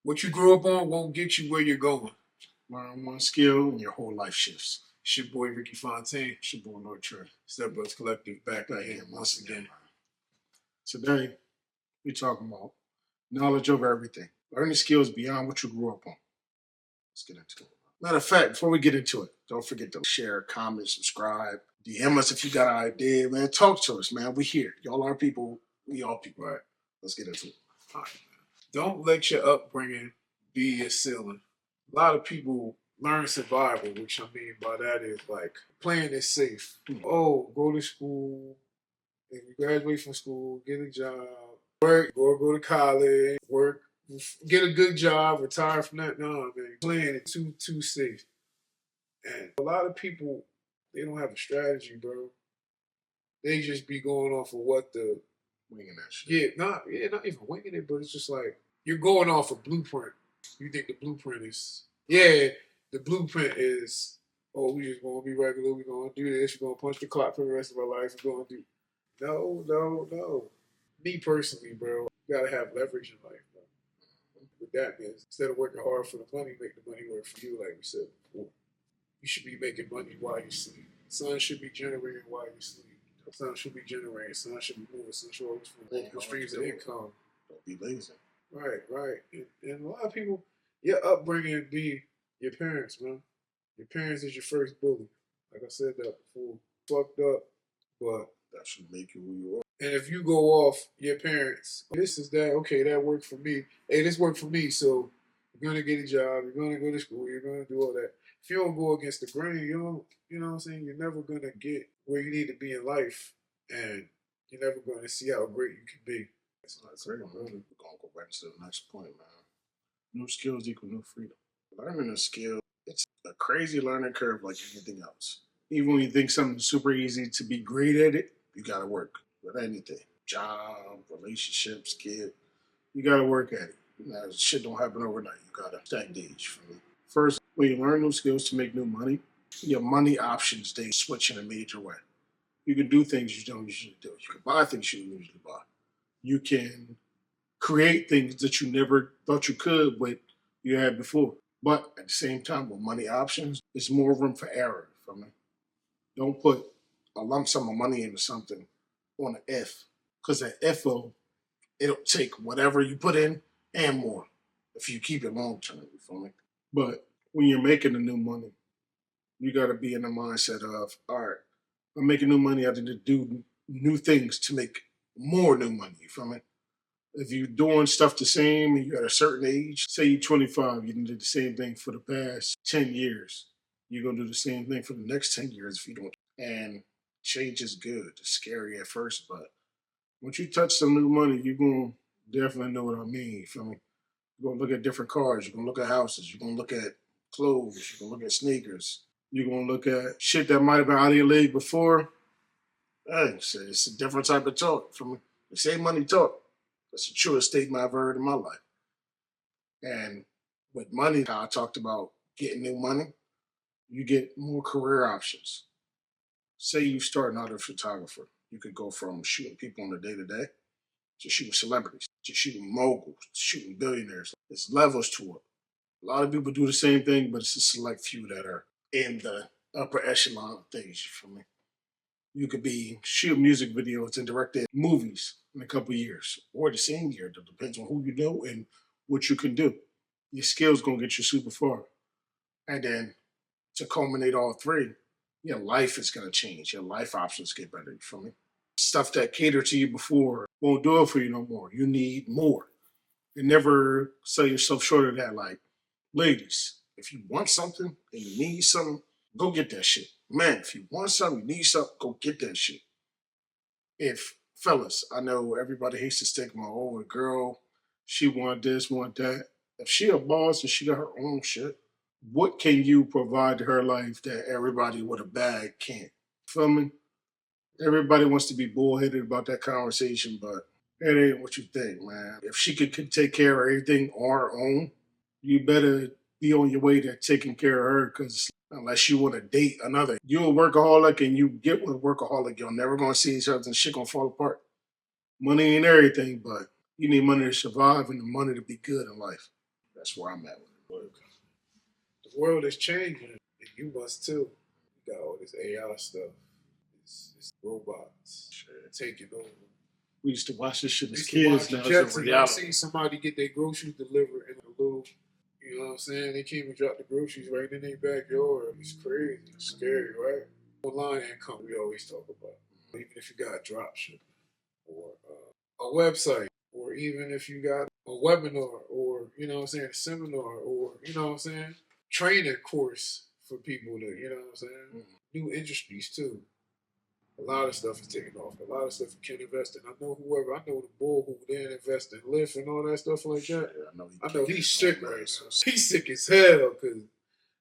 What you grew up on won't get you where you're going. Learn one skill and your whole life shifts. It's your boy Ricky Fontaine. It's your boy Lord Trey. Stepbrothers Collective back again once again. Today, we're talking about knowledge over everything. Learning skills beyond what you grew up on. Let's get into it. Matter of fact, before we get into it, don't forget to share, comment, subscribe. DM us if you got an idea, man. Talk to us, man. We here. Y'all are people. We all people. All right. Let's get into it. All right, man. Don't let your upbringing be your ceiling. A lot of people learn survival, which I mean by that is like playing it safe. Oh, go to school. If you graduate from school, get a job, work, or go to college, work, get a good job, retire from that. No, man, playing it too safe. And a lot of people, they don't have a strategy, bro. They just be going off of what the Winging that shit. not even winging it, but it's just like you're going off a blueprint. You think the blueprint is the blueprint is, oh, we just gonna be regular, we gonna do this, we're gonna punch the clock for the rest of our life, we're gonna do no. Me personally, bro, you gotta have leverage in life, bro. With that means instead of working hard for the money, make the money work for you, like we said before. You should be making money while you sleep. Sun should be generating while you sleep. Sun should be generating. Sun should be moving. Sun should always multiple streams of income. Don't be lazy. Right. And a lot of people, your upbringing be your parents, man. Your parents is your first bully. Like I said that before. Fucked up, but that should make you who you are. And if you go off your parents, this is that, okay, that worked for me. Hey, this worked for me, so you're gonna get a job, you're gonna go to school, you're gonna do all that. If you don't go against the grain, you know what I'm saying? You're never gonna get where you need to be in life, and you're never gonna see how great you can be. That's great, man. We're gonna go back to the next point, man. New skills equal new freedom. Learning a skill, it's a crazy learning curve like anything else. Even when you think something's super easy to be great at it, you gotta work with anything. Job, relationships, kid. You gotta work at it. Now, shit don't happen overnight. You gotta stack days for me. First, when you learn new skills to make new money, your money options, they switch in a major way. You can do things you don't usually do. You can buy things you don't usually buy. You can create things that you never thought you could, but you had before. But at the same time, with money options, there's more room for error for me. Don't put a lump sum of money into something on an if, because an if it'll take whatever you put in and more if you keep it long term. You feel me? But when you're making the new money, you got to be in the mindset of, all right, I'm making new money. I need to do new things to make more new money. You feel me? If you're doing stuff the same and you're at a certain age, say you're 25, you did the same thing for the past 10 years. You're going to do the same thing for the next 10 years if you don't. And change is good. It's scary at first, but once you touch some new money, you're going to definitely know what I mean. You feel me? You're going to look at different cars. You're going to look at houses. You're going to look at clothes. You're going to look at sneakers. You're going to look at shit that might have been out of your league before. Hey, it's a different type of talk. From the same money talk. That's the truest statement I've heard in my life. And with money, how I talked about getting new money, you get more career options. Say you starting out as a photographer. You could go from shooting people on the day-to-day to shooting celebrities, to shooting moguls, to shooting billionaires. There's levels to it. A lot of people do the same thing, but it's a select few that are in the upper echelon of things, you feel me? You could be shooting music videos and directing movies in a couple of years, or the same year. It depends on who you know and what you can do. Your skills gonna get you super far. And then to culminate all three, your life is gonna change. Your life options get better, you feel me? Stuff that catered to you before won't do it for you no more. You need more. And never sell yourself short of that. Like, ladies, if you want something and you need something, go get that shit. Man, if you want something, you need something, go get that shit. If, fellas, I know everybody hates the stigma, oh, a girl, she want this, want that. If she a boss and she got her own shit, what can you provide to her life that everybody with a bag can't? Feel me? Everybody wants to be bullheaded about that conversation, but it ain't what you think, man. If she could take care of everything on her own, you better be on your way to taking care of her, because unless you want to date another, you're a workaholic and you get with a workaholic, you're never going to see each other and shit going to fall apart. Money ain't everything, but you need money to survive and the money to be good in life. That's where I'm at with it. The world is changing, and you must too. You got all this AI stuff, it's robots taking over. We used to watch this shit I as used to watch kids. Now it's Jets a and I reality. seen somebody get their groceries delivered in a little, you know what I'm saying? They came and dropped the groceries right in their backyard. It's crazy. It's scary, right? Online income we always talk about. Even if you got drop shipping or a website, or even if you got a webinar or, you know what I'm saying, a seminar or, you know what I'm saying, training course for people to, you know what I'm saying, new industries too. A lot of stuff is taking off. A lot of stuff you can invest in. I know the bull who then invest in Lyft and all that stuff like that. Yeah, I know he's sick right now. He's sick as hell because,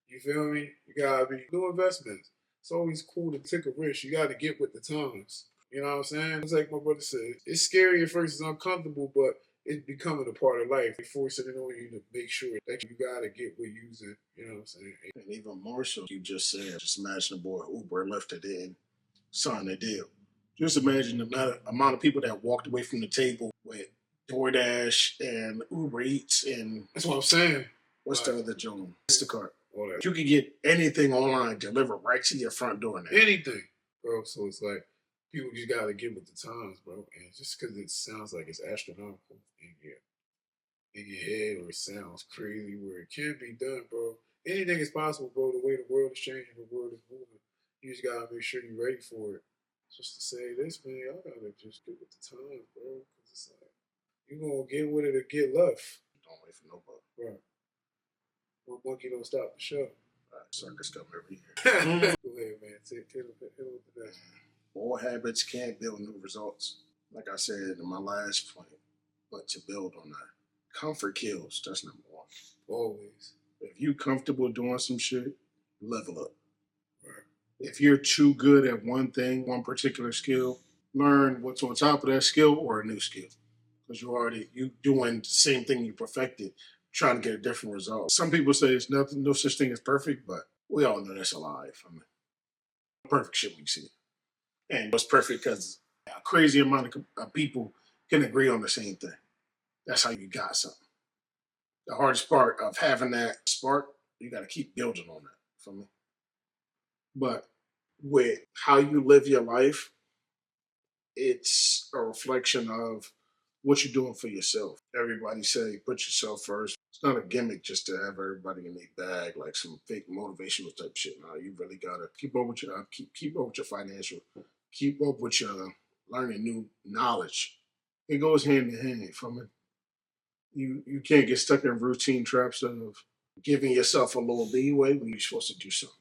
you feel me? You gotta be new investments. It's always cool to take a risk. You gotta get with the times. You know what I'm saying? It's like my brother said. It's scary at first, it's uncomfortable, but it's becoming a part of life. They forcing it on you to make sure that you gotta get what you're using. You know what I'm saying? And even more so, you just said, just imagine the boy Uber lifted in, signed a deal. Just imagine the amount of people that walked away from the table with DoorDash and Uber Eats and that's what I'm saying. What's the other joint? Instacart. All that. You can get anything online delivered right to your front door now. Anything, bro. So it's like people just gotta get with the times, bro. And just because it sounds like it's astronomical in your head, or it sounds crazy, where it can be done, bro. Anything is possible, bro. The way the world is changing, the world is moving. You just gotta make sure you're ready for it. Just to say this, man, y'all gotta just get with the times, bro. Because it's like you gonna get with it or get left. Don't wait for nobody. Right. One monkey don't stop the show. Circus come every year. Go ahead, man. Hit with the next. Old habits can't build new results. Like I said in my last point, but to build on that, comfort kills. That's number one. Always. If you comfortable doing some shit, level up. Right. If you're too good at one thing, one particular skill, learn what's on top of that skill or a new skill. Because you doing the same thing you perfected, trying to get a different result. Some people say it's nothing, no such thing as perfect, but we all know that's a lie. I mean, perfect shit we see. And it's perfect because a crazy amount of people can agree on the same thing. That's how you got something. The hardest part of having that spark, you got to keep building on that for me. But with how you live your life, it's a reflection of what you're doing for yourself. Everybody say put yourself first. It's not a gimmick just to have everybody in their bag like some fake motivational type shit. No, you really gotta keep up with your financial, keep up with your learning new knowledge. It goes hand in hand from it. You can't get stuck in routine traps of giving yourself a little leeway when you're supposed to do something.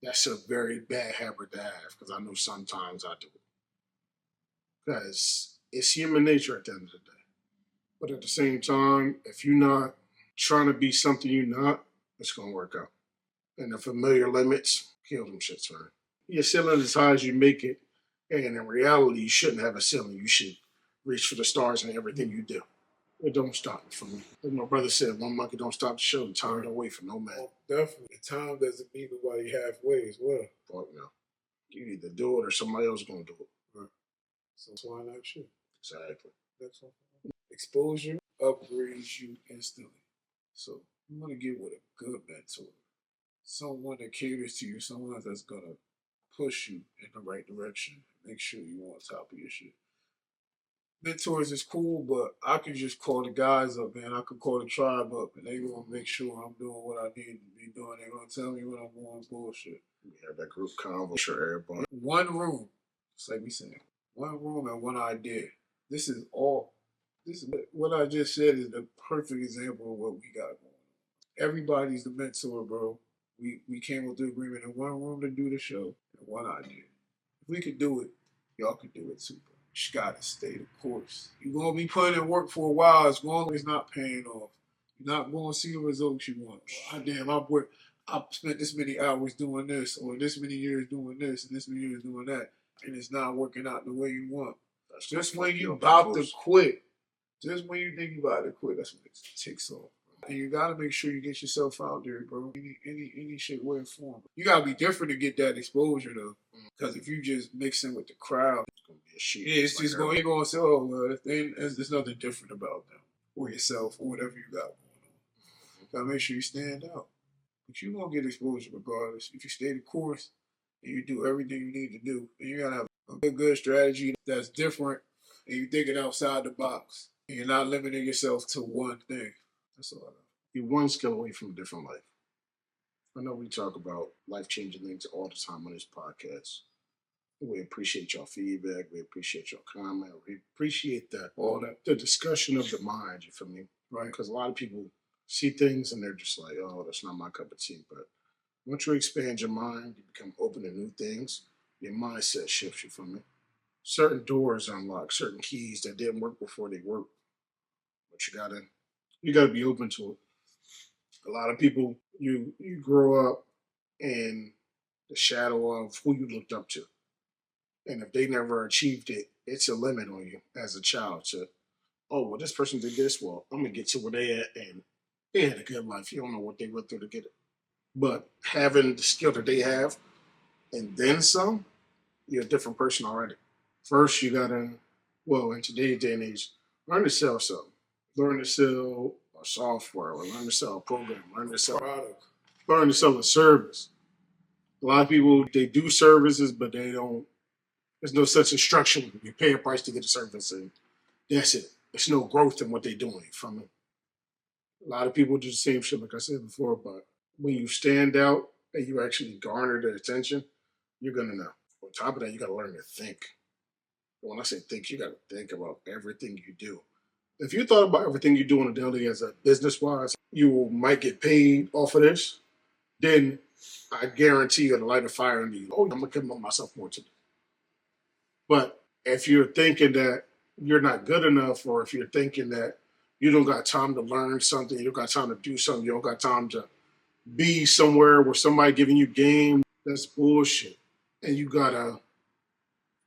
That's a very bad habit to have because I know sometimes I do it. Because it's human nature at the end of the day. But at the same time, if you're not trying to be something you're not, it's going to work out. And the familiar limits, kill them shits, man. Your ceiling is as high as you make it. And in reality, you shouldn't have a ceiling. You should reach for the stars in everything you do. It don't stop for me. As my brother said, one monkey don't stop the show. Time don't wait for no man. Oh, definitely. Time doesn't meet nobody halfway as well. Fuck no. You either do it or somebody else is going to do it. Right. So why not you? Exactly. That's all. Exposure upgrades you instantly. So you want to get with a good mentor. Someone that caters to you, someone that's going to push you in the right direction. Make sure you're on top of your shit. Mentors is cool, but I can just call the guys up, man. I can call the tribe up, and they gonna make sure I'm doing what I need to be doing. They're gonna tell me when I'm doing bullshit. We have that group convo, sure, everybody. One room, just like we said, one room and one idea. This is what I just said is the perfect example of what we got going on. Everybody's the mentor, bro. We came with the agreement in one room to do the show and one idea. If we could do it, y'all could do it too, bro. You just gotta stay the course. You're gonna be putting in work for a while. It's not paying off. You're not gonna see the results you want. Well, damn, I've spent this many hours doing this, or this many years doing this, and this many years doing that, and it's not working out the way you want. That's just when you about to quit. Just when you think you about to quit, that's when it takes off. And you gotta make sure you get yourself out there, bro. Any shape, way, or form. You gotta be different to get that exposure, though. Because if you just mix in with the crowd, it's gonna be a shit. Yeah, it's just going to say, oh, well, there's nothing different about them or yourself or whatever you got going on. Gotta make sure you stand out. But you're gonna get exposure regardless. If you stay the course and you do everything you need to do, and you gotta have a good strategy that's different, and you're thinking outside the box, and you're not limiting yourself to one thing. That's all I know. You're one skill away from a different life. I know we talk about life-changing things all the time on this podcast. We appreciate your feedback. We appreciate your comment. We appreciate the discussion of the mind. You feel me? Right. Because a lot of people see things and they're just like, "Oh, that's not my cup of tea." But once you expand your mind, you become open to new things. Your mindset shifts. You feel me? Certain doors unlock, certain keys that didn't work before they work. But you gotta be open to it. A lot of people, you grow up in the shadow of who you looked up to. And if they never achieved it, it's a limit on you as a child to, oh, well, this person did this. Well, I'm going to get to where they at. And they had a good life. You don't know what they went through to get it. But having the skill that they have and then some, you're a different person already. First, you got to, well, in today's day and age, learn to sell something. Learn to sell a software, or learn to sell a program, learn to sell Product. Learn to sell a service. A lot of people, they do services, but they don't. There's no such instruction. You pay a price to get a service, and that's it. There's no growth in what they're doing from it. A lot of people do the same shit, like I said before, but when you stand out and you actually garner their attention, you're going to know. On top of that, you got to learn to think. When I say think, you got to think about everything you do. If you thought about everything you do on a daily as a business-wise, you might get paid off of this, then I guarantee you to light a fire under you. Oh, I'm going to commit myself more to this. But if you're thinking that you're not good enough, or if you're thinking that you don't got time to learn something, you don't got time to do something, you don't got time to be somewhere where somebody giving you game, that's bullshit. And you gotta,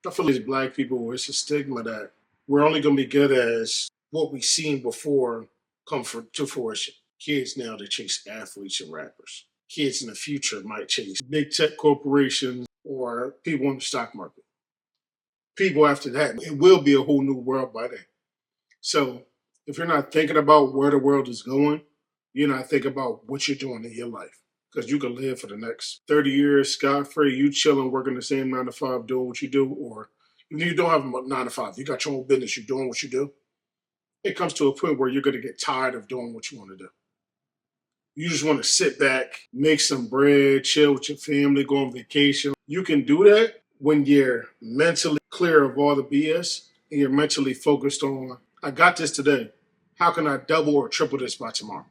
I feel like black people, it's a stigma that we're only gonna be good as what we seen before come to fruition. Kids now, they chase athletes and rappers. Kids in the future might chase big tech corporations or people in the stock market. People after that, it will be a whole new world by then. So if you're not thinking about where the world is going, you're not thinking about what you're doing in your life. Because you can live for the next 30 years scot-free, you chilling, working the same 9 to 5, doing what you do, or even if you don't have a 9 to 5, you got your own business, you're doing what you do, it comes to a point where you're going to get tired of doing what you want to do. You just want to sit back, make some bread, chill with your family, go on vacation. You can do that when you're mentally clear of all the BS and you're mentally focused on, I got this today. How can I double or triple this by tomorrow?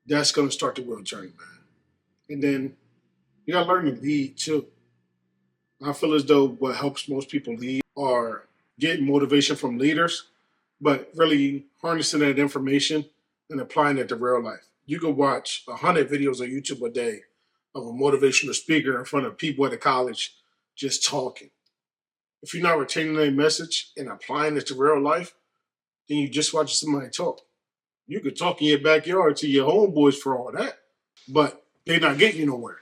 That's going to start the wheel turning, man. And then you got to learn to lead too. I feel as though what helps most people lead are getting motivation from leaders, but really harnessing that information and applying it to real life. You can watch 100 videos on YouTube a day of a motivational speaker in front of people at a college just talking. If you're not retaining that message and applying it to real life, then you just watch somebody talk. You could talk in your backyard to your homeboys for all that, but they're not getting you nowhere.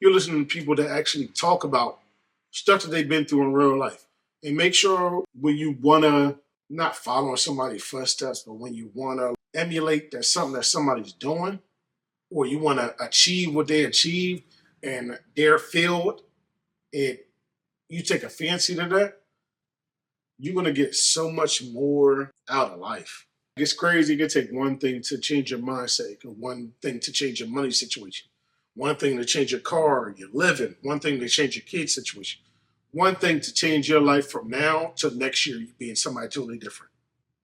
You're listening to people that actually talk about stuff that they've been through in real life. And make sure when you want to not follow somebody's footsteps, but when you want to emulate that something that somebody's doing, or you want to achieve what they achieved in their field, you take a fancy to that, you're going to get so much more out of life. It's crazy. It can take one thing to change your mindset, one thing to change your money situation, one thing to change your car, your living, one thing to change your kid's situation, one thing to change your life from now to next year, you being somebody totally different.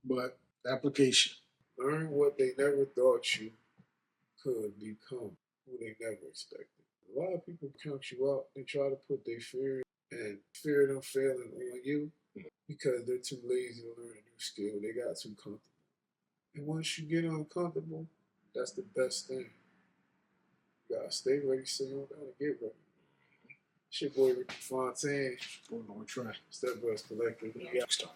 But application. Learn what they never thought you could become, who they never expected. A lot of people count you out and try to put their fear and fear them failing on you because they're too lazy to learn a new skill. They got too comfortable. And once you get uncomfortable, that's the best thing. You gotta stay ready so you don't gotta get ready. It's your boy Ricky Fontaine. We're going to try. Stepbrothers Collective. Next time.